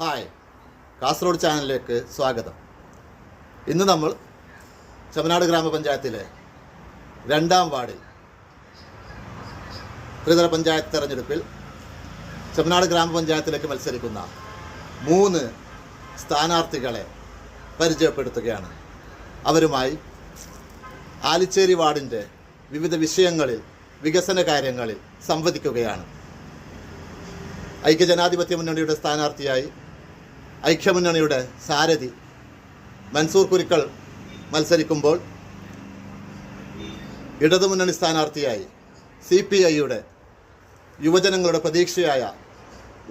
Hi, Kasaragod ചാനലിലേക്ക് സ്വാഗതം. ഇന്ന് നമ്മൾ ചെമ്മനാട് ഗ്രാമപഞ്ചായത്തിലെ 2ാം വാർഡിൽ ത്രിതല പഞ്ചായത്ത് തെരഞ്ഞെടുപ്പിൽ ചെമ്മനാട് ഗ്രാമപഞ്ചായത്തിലേക്ക് മത്സരിക്കുന്ന 3 സ്ഥാനാർത്ഥികളെ പരിചയപ്പെടുത്തുകയാണ്. അവരുമായി ആലിച്ചേരി വാർഡിൻ്റെ വിവിധ വിഷയങ്ങളിൽ, വികസന കാര്യങ്ങളിൽ സംവദിക്കുകയാണ്. ഐക്യജനാധിപത്യ മുന്നണിയുടെ സ്ഥാനാർത്ഥിയായി ഐക്യമുന്നണിയുടെ സാരഥി മൻസൂർ കുരിക്കൾ മത്സരിക്കുമ്പോൾ, ഇടതുമുന്നണി സ്ഥാനാർത്ഥിയായി CPIയുടെ യുവജനങ്ങളുടെ പ്രതീക്ഷയായ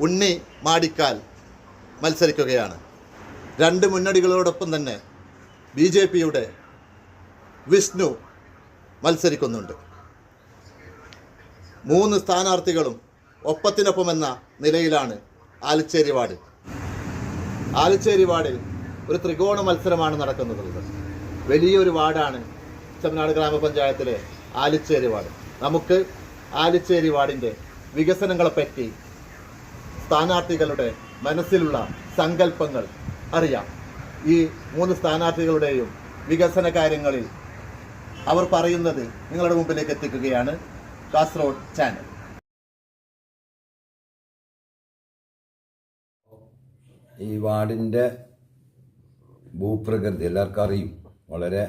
ഉണ്ണി മാടിക്കാൽ മത്സരിക്കുകയാണ്. 2 മുന്നണികളോടൊപ്പം തന്നെ BJPയുടെ വിഷ്ണു മത്സരിക്കുന്നുണ്ട്. 3 സ്ഥാനാർത്ഥികളും ഒപ്പത്തിനൊപ്പമെന്ന നിലയിലാണ് ആലിച്ചേരി വാർഡ്. ആലിച്ചേരി വാർഡിൽ ഒരു ത്രികോണ മത്സരമാണ് നടക്കുന്നത്. വലിയൊരു വാർഡാണ് ചെമ്മനാട് ഗ്രാമപഞ്ചായത്തിലെ ആലിച്ചേരി വാർഡ്. നമുക്ക് ആലിച്ചേരി വാർഡിൻ്റെ വികസനങ്ങളെപ്പറ്റി, സ്ഥാനാർത്ഥികളുടെ മനസ്സിലുള്ള സങ്കല്പങ്ങൾ അറിയാം. ഈ 3 സ്ഥാനാർത്ഥികളുടെയും വികസന കാര്യങ്ങളിൽ അവർ പറയുന്നത് നിങ്ങളുടെ മുമ്പിലേക്ക് എത്തിക്കുകയാണ് കാസർഗോഡ് ചാനൽ. ഈ വാർഡിൻ്റെ ഭൂപ്രകൃതി എല്ലാവർക്കും അറിയും. വളരെ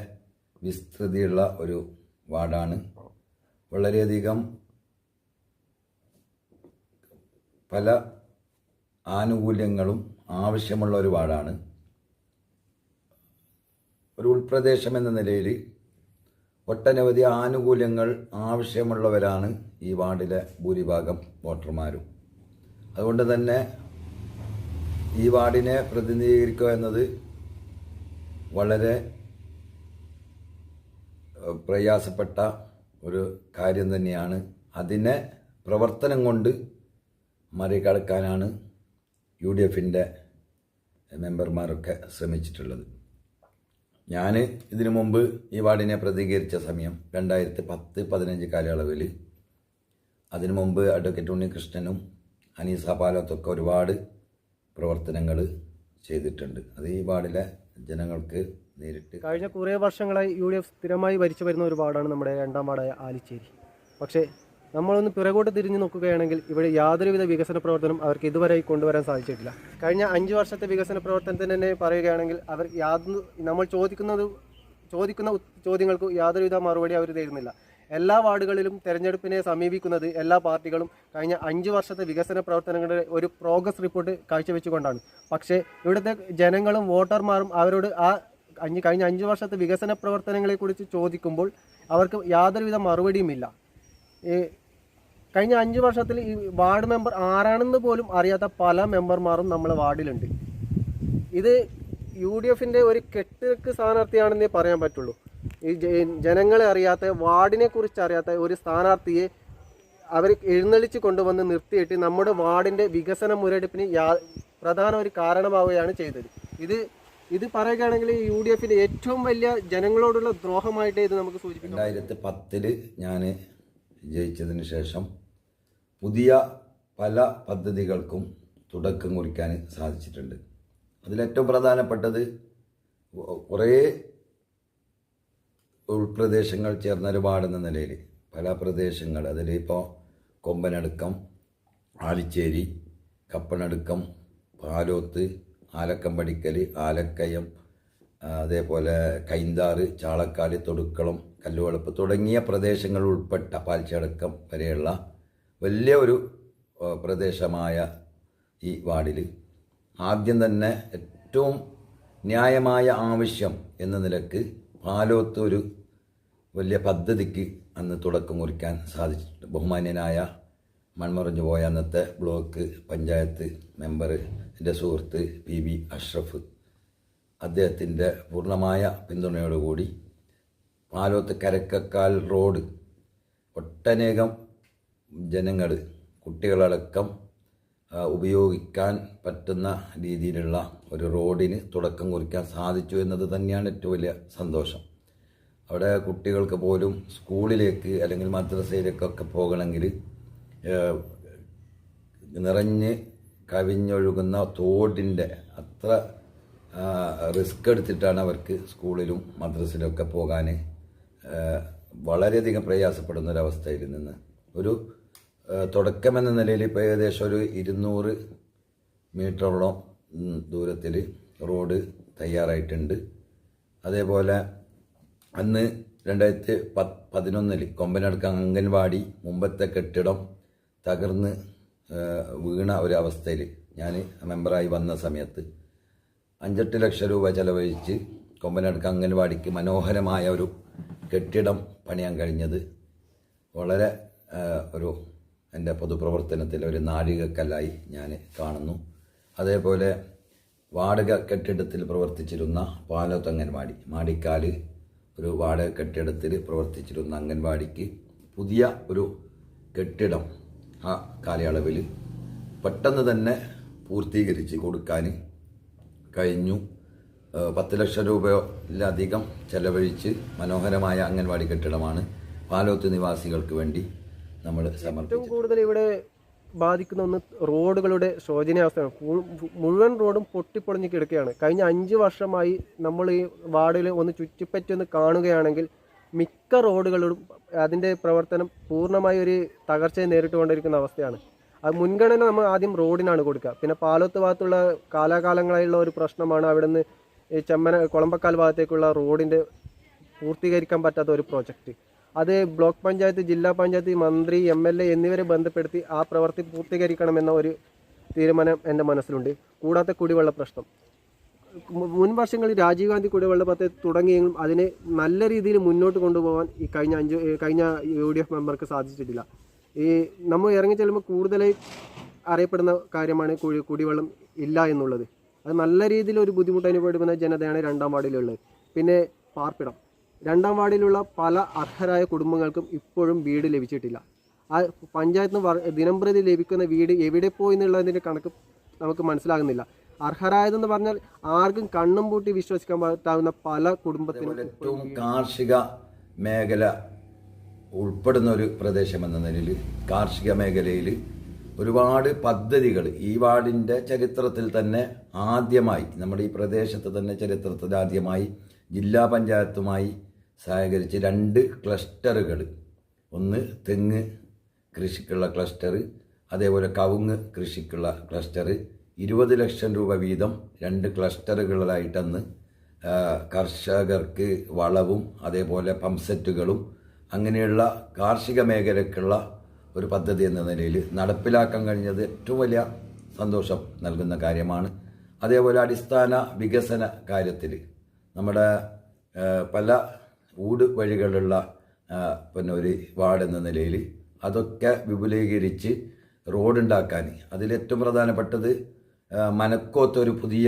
വിസ്തൃതിയുള്ള ഒരു വാർഡാണ്. വളരെയധികം പല ആനുകൂല്യങ്ങളും ആവശ്യമുള്ള ഒരു വാർഡാണ്. ഒരു ഉൾപ്രദേശം എന്ന നിലയിൽ ഒട്ടനവധി ആനുകൂല്യങ്ങൾ ആവശ്യമുള്ളവരാണ് ഈ വാർഡിലെ ഭൂരിഭാഗം വോട്ടർമാരും. അതുകൊണ്ട് തന്നെ ഈ വാർഡിനെ പ്രതിനിധീകരിക്കുക എന്നത് വളരെ പ്രയാസപ്പെട്ട ഒരു കാര്യം തന്നെയാണ്. അതിനെ പ്രവർത്തനം കൊണ്ട് മറികടക്കാനാണ് UDFൻ്റെ മെമ്പർമാരൊക്കെ ശ്രമിച്ചിട്ടുള്ളത്. ഞാൻ ഇതിനു മുമ്പ് ഈ വാർഡിനെ പ്രതികരിച്ച സമയം 2010-15 കാലയളവിൽ, അതിനു മുമ്പ് അഡ്വക്കേറ്റ് ഉണ്ണികൃഷ്ണനും അനീസ പാലത്തൊക്കെ ഒരുപാട് പ്രവർത്തനങ്ങൾ ചെയ്തിട്ടുണ്ട്. അത് ഈ വാർഡിലെ ജനങ്ങൾക്ക് നേരിട്ട് കഴിഞ്ഞ കുറേ വർഷങ്ങളായി UDF സ്ഥിരമായി ഭരിച്ചു വരുന്ന ഒരു വാർഡാണ് നമ്മുടെ 2ാം വാർഡായ ആലിച്ചേരി. പക്ഷേ നമ്മളൊന്ന് പിറകോട്ട് തിരിഞ്ഞു നോക്കുകയാണെങ്കിൽ ഇവിടെ യാതൊരുവിധ വികസന പ്രവർത്തനം അവർക്ക് ഇതുവരെ കൊണ്ടുവരാൻ സാധിച്ചിട്ടില്ല. കഴിഞ്ഞ 5 വർഷത്തെ വികസന പ്രവർത്തനത്തിന് തന്നെ പറയുകയാണെങ്കിൽ നമ്മൾ ചോദിക്കുന്ന ചോദ്യങ്ങൾക്ക് യാതൊരുവിധ മറുപടി അവർ തരുന്നില്ല. എല്ലാ വാർഡുകളിലും തെരഞ്ഞെടുപ്പിനെ സമീപിക്കുന്നത് എല്ലാ പാർട്ടികളും കഴിഞ്ഞ 5 വർഷത്തെ വികസന പ്രവർത്തനങ്ങളുടെ ഒരു പ്രോഗ്രസ് റിപ്പോർട്ട് കാഴ്ചവെച്ചുകൊണ്ടാണ്. പക്ഷേ ഇവിടുത്തെ ജനങ്ങളും വോട്ടർമാരും അവരോട് കഴിഞ്ഞ 5 വർഷത്തെ വികസന പ്രവർത്തനങ്ങളെക്കുറിച്ച് ചോദിക്കുമ്പോൾ അവർക്ക് യാതൊരുവിധ മറുപടിയുമില്ല. കഴിഞ്ഞ 5 വർഷത്തിൽ ഈ വാർഡ് മെമ്പർ ആരാണെന്ന് പോലും അറിയാത്ത പല മെമ്പർമാരും നമ്മളെ വാർഡിലുണ്ട്. ഇത് UDFൻ്റെ ഒരു കെട്ടുക്ക് സ്ഥാനാർത്ഥിയാണെന്നേ പറയാൻ പറ്റുള്ളൂ. ഈ ജനങ്ങളെ അറിയാത്ത, വാർഡിനെ കുറിച്ച് അറിയാത്ത ഒരു സ്ഥാനാർത്ഥിയെ അവർ എഴുന്നള്ളിച്ച് കൊണ്ടുവന്ന് നിർത്തിയിട്ട് നമ്മുടെ വാർഡിൻ്റെ വികസന മുരടിപ്പിന് പ്രധാന ഒരു കാരണമാവുകയാണ് ചെയ്തത്. ഇത് പറയുകയാണെങ്കിൽ UDFൻ്റെ ഏറ്റവും വലിയ ജനങ്ങളോടുള്ള ദ്രോഹമായിട്ട് ഇത് നമുക്ക് സൂചിപ്പിക്കാം. 2010 ഞാൻ ജയിച്ചതിന് ശേഷം പുതിയ പല പദ്ധതികൾക്കും തുടക്കം കുറിക്കാൻ സാധിച്ചിട്ടുണ്ട്. അതിലേറ്റവും പ്രധാനപ്പെട്ടത് കുറേ ഉൾപ്രദേശങ്ങൾ ചേർന്നൊരു വാർഡെന്ന നിലയിൽ പല പ്രദേശങ്ങൾ, അതിലിപ്പോൾ കൊമ്പനടുക്കം, ആലിച്ചേരി, കപ്പനടുക്കം, പാലോത്ത്, ആലക്കമ്പടിക്കൽ, ആലക്കയം, അതേപോലെ കൈന്താറ്, ചാളക്കാല്, തൊടുക്കളം, കല്ലുവളപ്പ് തുടങ്ങിയ പ്രദേശങ്ങൾ ഉൾപ്പെട്ട പാൽച്ചടക്കം വരെയുള്ള വലിയ ഒരു പ്രദേശമായ ഈ വാർഡിൽ ആദ്യം തന്നെ ഏറ്റവും ന്യായമായ ആവശ്യം എന്ന നിലക്ക് പാലോത്ത് ഒരു വലിയ പദ്ധതിക്ക് അന്ന് തുടക്കം കുറിക്കാൻ സാധിച്ചിട്ടുണ്ട്. ബഹുമാന്യനായ മൺമറഞ്ഞു പോയ അന്നത്തെ ബ്ലോക്ക് പഞ്ചായത്ത് മെമ്പർ, എൻ്റെ സുഹൃത്ത് PB അഷ്റഫ്, അദ്ദേഹത്തിൻ്റെ പൂർണ്ണമായ പിന്തുണയോടുകൂടി പാലോത്ത് കരക്കക്കാൽ റോഡ് ഒട്ടനേകം ജനങ്ങൾ, കുട്ടികളടക്കം ഉപയോഗിക്കാൻ പറ്റുന്ന രീതിയിലുള്ള ഒരു റോഡിന് തുടക്കം കുറിക്കാൻ സാധിച്ചു എന്നത് തന്നെയാണ് ഏറ്റവും വലിയ സന്തോഷം. അവിടെ കുട്ടികൾക്ക് പോലും സ്കൂളിലേക്ക് അല്ലെങ്കിൽ മദ്രസയിലേക്കൊക്കെ പോകണമെങ്കിൽ നിറഞ്ഞ് കവിഞ്ഞൊഴുകുന്ന തോടിൻ്റെ അത്ര റിസ്ക് എടുത്തിട്ടാണ് അവർക്ക് സ്കൂളിലും മദ്രസയിലൊക്കെ പോകാൻ വളരെയധികം പ്രയാസപ്പെടുന്ന ഒരവസ്ഥയിൽ നിന്ന് ഒരു തുടക്കമെന്ന നിലയിൽ ഇപ്പോൾ ഏകദേശം ഒരു 200 മീറ്ററോളം ദൂരത്തിൽ റോഡ് തയ്യാറായിട്ടുണ്ട്. അതേപോലെ അന്ന് 2011 കൊമ്പനടുക്കം അംഗൻവാടി മുമ്പത്തെ കെട്ടിടം തകർന്ന് വീണ ഒരവസ്ഥയിൽ ഞാൻ മെമ്പറായി വന്ന സമയത്ത് 5-8 ലക്ഷം രൂപ ചെലവഴിച്ച് കൊമ്പനടുക്കം അംഗൻവാടിക്ക് മനോഹരമായ ഒരു കെട്ടിടം പണിയാൻ കഴിഞ്ഞത് വളരെ ഒരു എൻ്റെ പൊതുപ്രവർത്തനത്തിൽ ഒരു നാഴികക്കല്ലായി ഞാൻ കാണുന്നു. അതേപോലെ വാടക കെട്ടിടത്തിൽ പ്രവർത്തിച്ചിരുന്ന പാലോത്ത് അംഗൻവാടി, മാടിക്കാല് ഒരു വാടക കെട്ടിടത്തിൽ പ്രവർത്തിച്ചിരുന്ന അംഗൻവാടിക്ക് പുതിയ ഒരു കെട്ടിടം ആ കാലയളവിൽ പെട്ടെന്ന് തന്നെ പൂർത്തീകരിച്ച് കൊടുക്കാൻ കഴിഞ്ഞു. 10 ലക്ഷം രൂപയിലധികം ചെലവഴിച്ച് മനോഹരമായ അംഗൻവാടി കെട്ടിടമാണ് പാലോത്ത് നിവാസികൾക്ക് വേണ്ടി നമ്മൾ സമർപ്പിച്ചത്. ഏറ്റവും കൂടുതൽ ഇവിടെ ബാധിക്കുന്ന ഒന്ന് റോഡുകളുടെ ശോചനീയാവസ്ഥയാണ്. മുഴുവൻ റോഡും പൊട്ടിപ്പൊളിഞ്ഞ് കിടക്കുകയാണ്. കഴിഞ്ഞ 5 വർഷമായി നമ്മൾ ഈ വാർഡിൽ ഒന്ന് ചുറ്റിപ്പറ്റി ഒന്ന് കാണുകയാണെങ്കിൽ മിക്ക റോഡുകളും അതിൻ്റെ പ്രവർത്തനം പൂർണ്ണമായി ഒരു തകർച്ചയെ നേരിട്ടുകൊണ്ടിരിക്കുന്ന അവസ്ഥയാണ്. അത് മുൻഗണന നമ്മൾ ആദ്യം റോഡിനാണ് കൊടുക്കുക. പിന്നെ പാലോത്ത് ഭാഗത്തുള്ള കാലാകാലങ്ങളായുള്ള ഒരു പ്രശ്നമാണ് അവിടുന്ന് ഈ കൊളമ്പക്കാൽ ഭാഗത്തേക്കുള്ള റോഡിൻ്റെ പൂർത്തീകരിക്കാൻ പറ്റാത്ത ഒരു പ്രോജക്റ്റ്. അത് ബ്ലോക്ക് പഞ്ചായത്ത്, ജില്ലാ പഞ്ചായത്ത്, മന്ത്രി, MLA എന്നിവരെ ബന്ധപ്പെടുത്തി ആ പ്രവൃത്തി പൂർത്തീകരിക്കണമെന്ന ഒരു തീരുമാനം എൻ്റെ മനസ്സിലുണ്ട്. കൂടാതെ കുടിവെള്ള പ്രശ്നം മുൻ വർഷങ്ങളിൽ രാജീവ് ഗാന്ധി കുടിവെള്ള പദ്ധതി തുടങ്ങിയെങ്കിലും അതിനെ നല്ല രീതിയിൽ മുന്നോട്ട് കൊണ്ടുപോകാൻ ഈ കഴിഞ്ഞ UDF മെമ്പർക്ക് സാധിച്ചിട്ടില്ല. ഈ നമ്മൾ ഇറങ്ങി ചെല്ലുമ്പോൾ കൂടുതലായി അറിയപ്പെടുന്ന കാര്യമാണ് കുടിവെള്ളം ഇല്ല എന്നുള്ളത്. അത് നല്ല രീതിയിൽ ഒരു ബുദ്ധിമുട്ട് അനുഭവപ്പെടുന്ന ജനതയാണ് 2ാം വാർഡിലുള്ളത്. പിന്നെ പാർപ്പിടം, 2ാം വാർഡിലുള്ള പല അർഹരായ കുടുംബങ്ങൾക്കും ഇപ്പോഴും വീട് ലഭിച്ചിട്ടില്ല. ആ പഞ്ചായത്തിന് ദിനംപ്രതി ലഭിക്കുന്ന വീട് എവിടെ പോയി എന്നുള്ളതിൻ്റെ കണക്ക് നമുക്ക് മനസ്സിലാകുന്നില്ല. അർഹരായതെന്ന് പറഞ്ഞാൽ ആർക്കും കണ്ണും പൂട്ടി വിശ്വസിക്കാൻ പറ്റാവുന്ന പല കുടുംബത്തിനും ഏറ്റവും കാർഷിക മേഖല ഉൾപ്പെടുന്ന ഒരു പ്രദേശമെന്ന നിലയിൽ കാർഷിക മേഖലയിൽ ഒരുപാട് പദ്ധതികൾ ഈ വാർഡിൻ്റെ ചരിത്രത്തിൽ തന്നെ ആദ്യമായി, നമ്മുടെ ഈ പ്രദേശത്ത് തന്നെ ചരിത്രത്തിൽ ആദ്യമായി ജില്ലാ പഞ്ചായത്തുമായി സഹകരിച്ച് 2 ക്ലസ്റ്ററുകൾ, ഒന്ന് തെങ്ങ് കൃഷിക്കുള്ള ക്ലസ്റ്റർ, അതേപോലെ കവുങ്ങ് കൃഷിക്കുള്ള ക്ലസ്റ്റർ, 20 ലക്ഷം രൂപ വീതം 2 ക്ലസ്റ്ററുകളായിട്ടന്ന് കർഷകർക്ക് വളവും അതേപോലെ പംസെറ്റുകളും അങ്ങനെയുള്ള കാർഷിക മേഖലയ്ക്കുള്ള ഒരു പദ്ധതി എന്ന നിലയിൽ നടപ്പിലാക്കാൻ കഴിഞ്ഞത് ഏറ്റവും വലിയ സന്തോഷം നൽകുന്ന കാര്യമാണ്. അതേപോലെ അടിസ്ഥാന വികസന കാര്യത്തിൽ നമ്മുടെ പല ഊട് വഴികളുള്ള പിന്നെ ഒരു വാർഡ് എന്ന നിലയിൽ അതൊക്കെ വിപുലീകരിച്ച് റോഡുണ്ടാക്കാൻ, അതിലേറ്റവും പ്രധാനപ്പെട്ടത് മനക്കോത്ത് ഒരു പുതിയ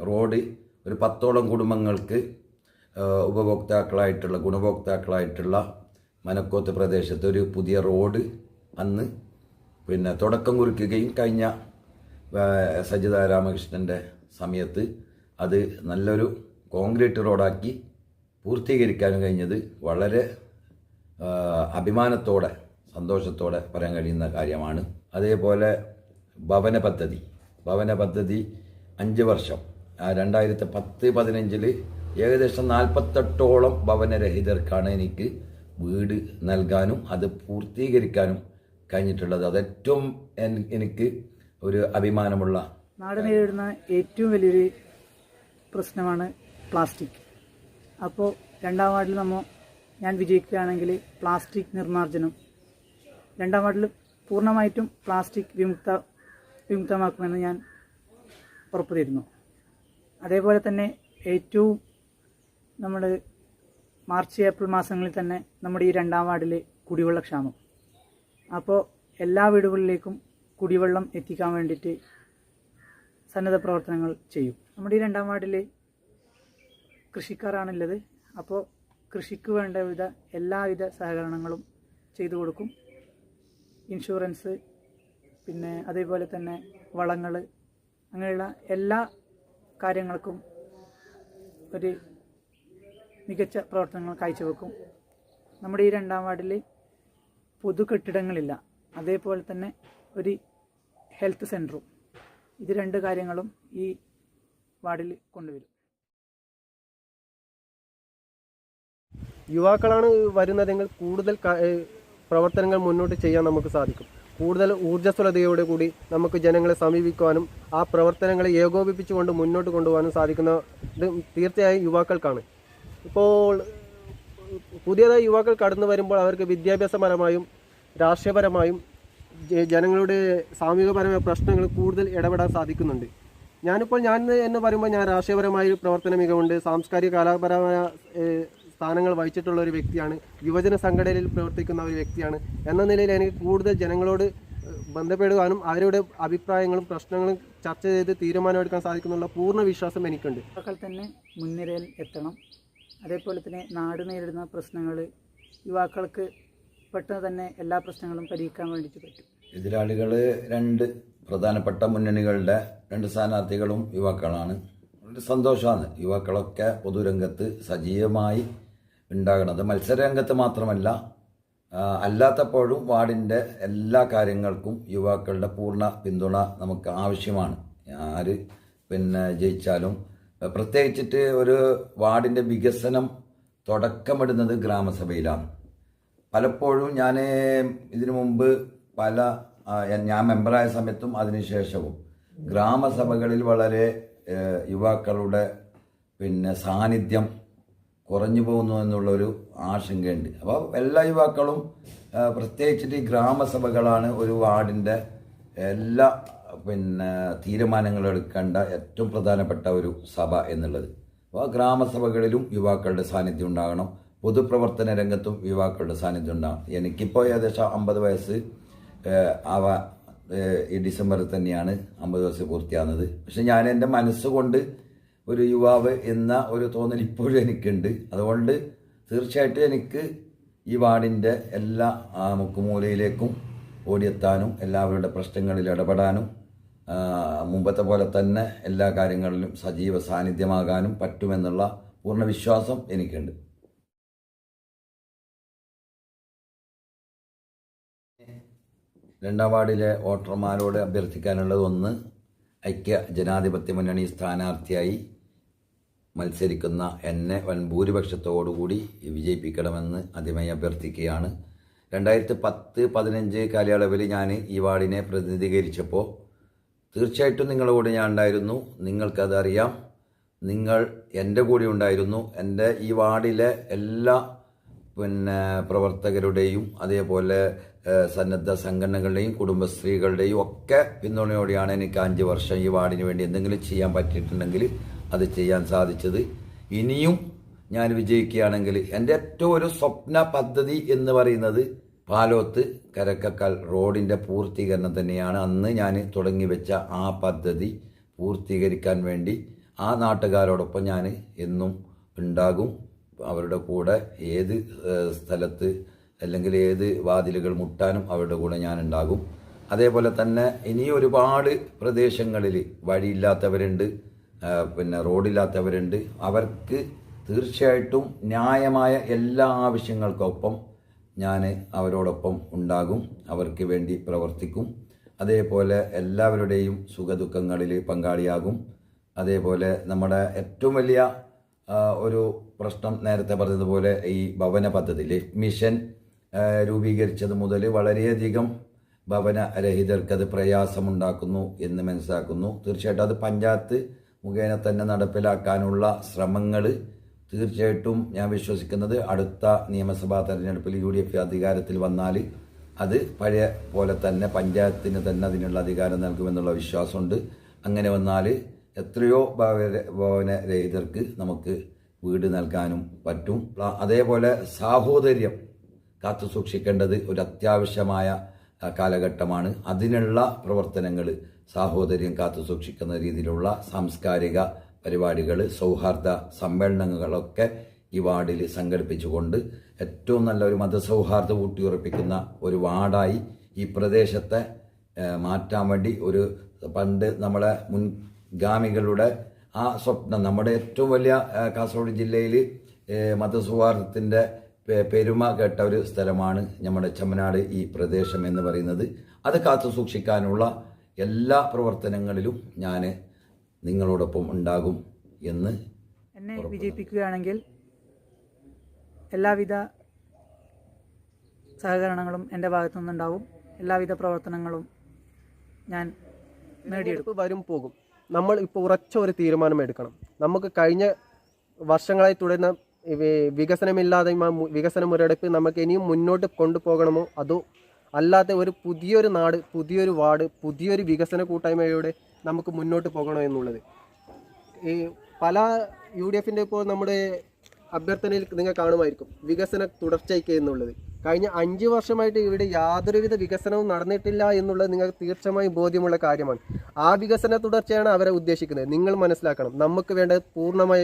റോഡ് ഒരു 10ഓളം കുടുംബങ്ങൾക്ക് ഗുണഭോക്താക്കളായിട്ടുള്ള മനക്കോത്ത് പ്രദേശത്ത് ഒരു പുതിയ റോഡ് അന്ന് പിന്നെ തുടക്കം കുറിക്കുകയും കഴിഞ്ഞ സജിത രാമകൃഷ്ണൻ്റെ സമയത്ത് അത് നല്ലൊരു കോൺക്രീറ്റ് റോഡാക്കി പൂർത്തീകരിക്കാനും കഴിഞ്ഞത് വളരെ അഭിമാനത്തോടെ സന്തോഷത്തോടെ പറയാൻ കഴിയുന്ന കാര്യമാണ്. അതേപോലെ ഭവന പദ്ധതി 5 വർഷം 2010-15 ഏകദേശം 48ഓളം ഭവനരഹിതർക്കാണ് എനിക്ക് വീട് നൽകാനും അത് പൂർത്തീകരിക്കാനും കഴിഞ്ഞിട്ടുള്ളത്. അതേറ്റവും എനിക്ക് ഒരു അഭിമാനമുള്ള. നാട് നേരിടുന്ന ഏറ്റവും വലിയൊരു പ്രശ്നമാണ് പ്ലാസ്റ്റിക്. അപ്പോൾ 2ാം വാർഡിൽ ഞാൻ വിജയിക്കുകയാണെങ്കിൽ പ്ലാസ്റ്റിക് നിർമ്മാർജ്ജനം 2ാം വാർഡിൽ പൂർണ്ണമായിട്ടും പ്ലാസ്റ്റിക് വിമുക്തമാക്കുമെന്ന് ഞാൻ ഉറപ്പു തരുന്നു. അതേപോലെ തന്നെ ഏറ്റവും നമ്മൾ മാർച്ച് ഏപ്രിൽ മാസങ്ങളിൽ തന്നെ നമ്മുടെ ഈ 2ാം വാർഡിൽ കുടിവെള്ള ക്ഷാമം. അപ്പോൾ എല്ലാ വീടുകളിലേക്കും കുടിവെള്ളം എത്തിക്കാൻ വേണ്ടിയിട്ട് സന്നദ്ധ പ്രവർത്തനങ്ങൾ ചെയ്യും. നമ്മുടെ ഈ 2ാം വാർഡിൽ കൃഷിക്കാരാണുള്ളത്. അപ്പോൾ കൃഷിക്ക് വേണ്ട എല്ലാവിധ സഹകരണങ്ങളും ചെയ്തു കൊടുക്കും. ഇൻഷുറൻസ്, പിന്നെ അതേപോലെ തന്നെ വളങ്ങൾ, അങ്ങനെയുള്ള എല്ലാ കാര്യങ്ങൾക്കും ഒരു മികച്ച പ്രവർത്തനങ്ങൾ കാഴ്ചവെക്കും. നമ്മുടെ ഈ 2ാം വാർഡിൽ പൊതു കെട്ടിടങ്ങളില്ല. അതേപോലെ തന്നെ ഒരു ഹെൽത്ത് സെൻ്ററും ഇത് 2 കാര്യങ്ങളും ഈ വാർഡിൽ കൊണ്ടുവരും. യുവാക്കളാണ് വരുന്നതെങ്കിൽ കൂടുതൽ പ്രവർത്തനങ്ങൾ മുന്നോട്ട് ചെയ്യാൻ നമുക്ക് സാധിക്കും. കൂടുതൽ ഊർജ്ജസ്വലതയോടെ കൂടി നമുക്ക് ജനങ്ങളെ സമീപിക്കുവാനും ആ പ്രവർത്തനങ്ങളെ ഏകോപിപ്പിച്ചുകൊണ്ട് മുന്നോട്ട് കൊണ്ടുപോകാനും സാധിക്കുന്നത് തീർച്ചയായും യുവാക്കൾക്കാണ്. ഇപ്പോൾ പുതിയതായി യുവാക്കൾ കടന്നു വരുമ്പോൾ അവർക്ക് വിദ്യാഭ്യാസപരമായും രാഷ്ട്രീയപരമായും ജനങ്ങളുടെ സാമൂഹികപരമായ പ്രശ്നങ്ങൾ കൂടുതൽ ഇടപെടാൻ സാധിക്കുന്നുണ്ട്. ഞാൻ എന്ന് പറയുമ്പോൾ ഞാൻ രാഷ്ട്രീയപരമായ പ്രവർത്തന മികവുണ്ട്, സാംസ്കാരിക കലാപരമായ സ്ഥാനങ്ങൾ വഹിച്ചിട്ടുള്ള ഒരു വ്യക്തിയാണ്, യുവജന സംഘടനയിൽ പ്രവർത്തിക്കുന്ന ഒരു വ്യക്തിയാണ്. എന്ന നിലയിൽ എനിക്ക് കൂടുതൽ ജനങ്ങളോട് ബന്ധപ്പെടുവാനും അവരുടെ അഭിപ്രായങ്ങളും പ്രശ്നങ്ങളും ചർച്ച ചെയ്ത് തീരുമാനമെടുക്കാൻ സാധിക്കുന്നുള്ള പൂർണ്ണ വിശ്വാസം എനിക്കുണ്ട്. യുവാക്കൾ തന്നെ മുൻനിരയിൽ എത്തണം. അതേപോലെ തന്നെ നാട് നേരിടുന്ന പ്രശ്നങ്ങൾ യുവാക്കൾക്ക് പെട്ടെന്ന് തന്നെ എല്ലാ പ്രശ്നങ്ങളും പരിഹരിക്കാൻ വേണ്ടിയിട്ട് പറ്റും. എതിരാളികൾ 2 പ്രധാനപ്പെട്ട മുന്നണികളുടെ 2 സ്ഥാനാർത്ഥികളും യുവാക്കളാണ്. വളരെ സന്തോഷമാണ് യുവാക്കളൊക്കെ പൊതുരംഗത്ത് സജീവമായി ഉണ്ടാകുന്നത്. മത്സരരംഗത്ത് മാത്രമല്ല, അല്ലാത്തപ്പോഴും വാർഡിൻ്റെ എല്ലാ കാര്യങ്ങൾക്കും യുവാക്കളുടെ പൂർണ്ണ പിന്തുണ നമുക്ക് ആവശ്യമാണ്. ആര് ജയിച്ചാലും പ്രത്യേകിച്ചിട്ട് ഒരു വാർഡിൻ്റെ വികസനം തുടക്കമിടുന്നത് ഗ്രാമസഭയിലാണ്. പലപ്പോഴും ഞാൻ ഇതിനു മുമ്പ് ഞാൻ മെമ്പറായ സമയത്തും അതിനുശേഷവും ഗ്രാമസഭകളിൽ വളരെ യുവാക്കളുടെ സാന്നിധ്യം കുറഞ്ഞു പോകുന്നു എന്നുള്ളൊരു ആശങ്കയുണ്ട്. അപ്പോൾ എല്ലാ യുവാക്കളും പ്രത്യേകിച്ചിട്ട് ഈ ഗ്രാമസഭകളാണ് ഒരു വാർഡിൻ്റെ എല്ലാ തീരുമാനങ്ങൾ എടുക്കേണ്ട ഏറ്റവും പ്രധാനപ്പെട്ട ഒരു സഭ എന്നുള്ളത്. അപ്പോൾ ഗ്രാമസഭകളിലും യുവാക്കളുടെ സാന്നിധ്യം ഉണ്ടാകണം. പൊതുപ്രവർത്തന രംഗത്തും യുവാക്കളുടെ സാന്നിധ്യം ഉണ്ടാകും. എനിക്കിപ്പോൾ ഏകദേശം 50 വയസ്സ് ഈ ഡിസംബറിൽ തന്നെയാണ് 50 വയസ്സ് പൂർത്തിയാകുന്നത്. പക്ഷെ ഞാൻ എൻ്റെ മനസ്സുകൊണ്ട് ഒരു യുവാവ് എന്ന ഒരു തോന്നൽ ഇപ്പോഴും എനിക്കുണ്ട്. അതുകൊണ്ട് തീർച്ചയായിട്ടും എനിക്ക് ഈ വാർഡിൻ്റെ എല്ലാ മുക്കുമൂലയിലേക്കും ഓടിയെത്താനും എല്ലാവരുടെ പ്രശ്നങ്ങളിൽ ഇടപെടാനും മുമ്പത്തെ പോലെ തന്നെ എല്ലാ കാര്യങ്ങളിലും സജീവ സാന്നിധ്യമാകാനും പറ്റുമെന്നുള്ള പൂർണ്ണ വിശ്വാസം എനിക്കുണ്ട്. രണ്ടാം വാർഡിലെ വോട്ടർമാരോട് അഭ്യർത്ഥിക്കാനുള്ളത്, 1, ഐക്യ ജനാധിപത്യ മുന്നണി സ്ഥാനാർത്ഥിയായി മത്സരിക്കുന്ന എന്നെ വൻ ഭൂരിപക്ഷത്തോടുകൂടി വിജയിപ്പിക്കണമെന്ന് ആദ്യമായി അഭ്യർത്ഥിക്കുകയാണ്. 2010-15 കാലയളവിൽ ഞാൻ ഈ വാർഡിനെ പ്രതിനിധീകരിച്ചപ്പോൾ തീർച്ചയായിട്ടും നിങ്ങളുടെ കൂടെ ഞാൻ ഉണ്ടായിരുന്നു. നിങ്ങൾക്കതറിയാം. നിങ്ങൾ എൻ്റെ കൂടെ ഉണ്ടായിരുന്നു. എൻ്റെ ഈ വാർഡിലെ എല്ലാ പ്രവർത്തകരുടെയും അതേപോലെ സന്നദ്ധ സംഘടനകളുടെയും കുടുംബശ്രീകളുടെയും ഒക്കെ പിന്തുണയോടെയാണ് എനിക്ക് 5 വർഷം ഈ വാർഡിന് വേണ്ടി എന്തെങ്കിലും ചെയ്യാൻ പറ്റിയിട്ടുണ്ടെങ്കിൽ അത് ചെയ്യാൻ സാധിച്ചത്. ഇനിയും ഞാൻ വിജയിക്കുകയാണെങ്കിൽ എൻ്റെ ഏറ്റവും ഒരു സ്വപ്ന പദ്ധതി എന്ന് പറയുന്നത് പാലോത്ത് കരക്കക്കാൽ റോഡിൻ്റെ പൂർത്തീകരണം തന്നെയാണ്. അന്ന് ഞാൻ തുടങ്ങി വെച്ച ആ പദ്ധതി പൂർത്തീകരിക്കാൻ വേണ്ടി ആ നാട്ടുകാരോടൊപ്പം ഞാൻ എന്നും ഉണ്ടാകും. അവരുടെ കൂടെ ഏത് സ്ഥലത്ത് അല്ലെങ്കിൽ ഏത് വാതിലുകൾ മുട്ടാനും അവരുടെ കൂടെ ഞാൻ ഉണ്ടാകും. അതേപോലെ തന്നെ ഇനി ഒരുപാട് പ്രദേശങ്ങളിൽ വഴിയില്ലാത്തവരുണ്ട്, റോഡില്ലാത്തവരുണ്ട്. അവർക്ക് തീർച്ചയായിട്ടും ന്യായമായ എല്ലാ ആവശ്യങ്ങൾക്കൊപ്പം ഞാൻ അവരോടൊപ്പം ഉണ്ടാകും, അവർക്ക് വേണ്ടി പ്രവർത്തിക്കും. അതേപോലെ എല്ലാവരുടെയും സുഖദുഃഖങ്ങളിൽ പങ്കാളിയാകും. അതേപോലെ നമ്മുടെ ഏറ്റവും വലിയ ഒരു പ്രശ്നം നേരത്തെ പറഞ്ഞതുപോലെ ഈ ഭവന പദ്ധതി ലൈഫ് മിഷൻ രൂപീകരിച്ചത് മുതൽ വളരെയധികം ഭവനരഹിതർക്കത് പ്രയാസമുണ്ടാക്കുന്നു എന്ന് മനസ്സിലാക്കുന്നു. തീർച്ചയായിട്ടും അത് പഞ്ചായത്ത് മുഖേന തന്നെ നടപ്പിലാക്കാനുള്ള ശ്രമങ്ങൾ തീർച്ചയായിട്ടും ഞാൻ വിശ്വസിക്കുന്നത് അടുത്ത നിയമസഭാ തെരഞ്ഞെടുപ്പിൽ UDF അധികാരത്തിൽ വന്നാൽ അത് പഴയ പോലെ തന്നെ പഞ്ചായത്തിന് തന്നെ അതിനുള്ള അധികാരം നൽകുമെന്നുള്ള വിശ്വാസമുണ്ട്. അങ്ങനെ വന്നാൽ എത്രയോ ഭവനരഹിതർക്ക് നമുക്ക് വീട് നൽകാനും പറ്റും. അതേപോലെ സാഹോദര്യം കാത്തു സൂക്ഷിക്കേണ്ടത് ഒരു അത്യാവശ്യമായ കാലഘട്ടമാണ്. അതിനുള്ള പ്രവർത്തനങ്ങൾ, സാഹോദര്യം കാത്തു സൂക്ഷിക്കുന്ന രീതിയിലുള്ള സാംസ്കാരിക പരിപാടികൾ, സൗഹാർദ്ദ സമ്മേളനങ്ങളൊക്കെ ഈ വാർഡിൽ സംഘടിപ്പിച്ചുകൊണ്ട് ഏറ്റവും നല്ല ഒരു മതസൗഹാർദ്ദം ഊട്ടിയുറപ്പിക്കുന്ന ഒരു വാർഡായി ഈ പ്രദേശത്തെ മാറ്റാൻ വേണ്ടി പണ്ട് നമ്മളെ മുൻഗാമികളുടെ ആ സ്വപ്നം, നമ്മുടെ ഏറ്റവും വലിയ കാസർഗോഡ് ജില്ലയിൽ മതസൗഹാർദ്ദത്തിൻ്റെ പെരുമ കേട്ട ഒരു സ്ഥലമാണ് നമ്മുടെ ചെമ്മനാട് ഈ പ്രദേശം എന്ന് പറയുന്നത്. അത് കാത്തു സൂക്ഷിക്കാനുള്ള എല്ലാ പ്രവർത്തനങ്ങളിലും ഞാൻ നിങ്ങളോടൊപ്പം ഉണ്ടാകും എന്ന് എന്നെ വിജയിപ്പിക്കുകയാണെങ്കിൽ എല്ലാവിധ സഹകരണങ്ങളും എൻ്റെ ഭാഗത്തു നിന്നുണ്ടാവും. എല്ലാവിധ പ്രവർത്തനങ്ങളും ഞാൻ നേടിയെടുക്കും. വരും പോകും. നമ്മൾ ഇപ്പോൾ ഉറച്ച ഒരു തീരുമാനം എടുക്കണം. നമുക്ക് കഴിഞ്ഞ വർഷങ്ങളായി തുടരുന്ന വികസനമില്ലായ്മ, വികസന മുരടിപ്പ് നമുക്ക് ഇനിയും മുന്നോട്ട് കൊണ്ടുപോകണമോ അതോ അല്ലാതെ ഒരു പുതിയൊരു നാട്, പുതിയൊരു വാർഡ്, പുതിയൊരു വികസന കൂട്ടായ്മയോടെ നമുക്ക് മുന്നോട്ട് പോകണോ എന്നുള്ളത്. ഈ പല UDFൻ്റെ ഇപ്പോൾ നമ്മുടെ അഭ്യർത്ഥനയിൽ നിങ്ങൾ കാണുമായിരിക്കും വികസന തുടർച്ചയ്ക്ക് എന്നുള്ളത്. കഴിഞ്ഞ 5 വർഷമായിട്ട് ഇവിടെ യാതൊരുവിധ വികസനവും നടന്നിട്ടില്ല എന്നുള്ളത് നിങ്ങൾക്ക് തീർച്ചയായും ബോധ്യമുള്ള കാര്യമാണ്. ആ വികസന തുടർച്ചയാണ് അവരെ ഉദ്ദേശിക്കുന്നത്. നിങ്ങൾ മനസ്സിലാക്കണം, നമുക്ക് വേണ്ടത് പൂർണ്ണമായ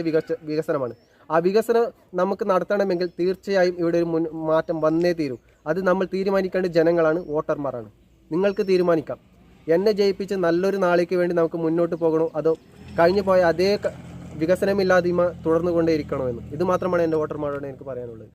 വികസനമാണ്. ആ വികസനം നമുക്ക് നടത്തണമെങ്കിൽ തീർച്ചയായും ഇവിടെ ഒരു മാറ്റം വന്നേ തീരും. അത് നമ്മൾ തീരുമാനിക്കേണ്ട ജനങ്ങളാണ്, വോട്ടർമാരാണ്. നിങ്ങൾക്ക് തീരുമാനിക്കാം. എന്നെ ജയിപ്പിച്ച് നല്ലൊരു നാളേക്ക് വേണ്ടി നമുക്ക് മുന്നോട്ട് പോകണോ അതോ കഴിഞ്ഞു പോയ അതേ വികസനമില്ലായ്മ തുടർന്നുകൊണ്ടേയിരിക്കണോ എന്ന്. ഇത് മാത്രമാണ് എൻ്റെ വോട്ടർമാരോട് എനിക്ക് പറയാനുള്ളത്.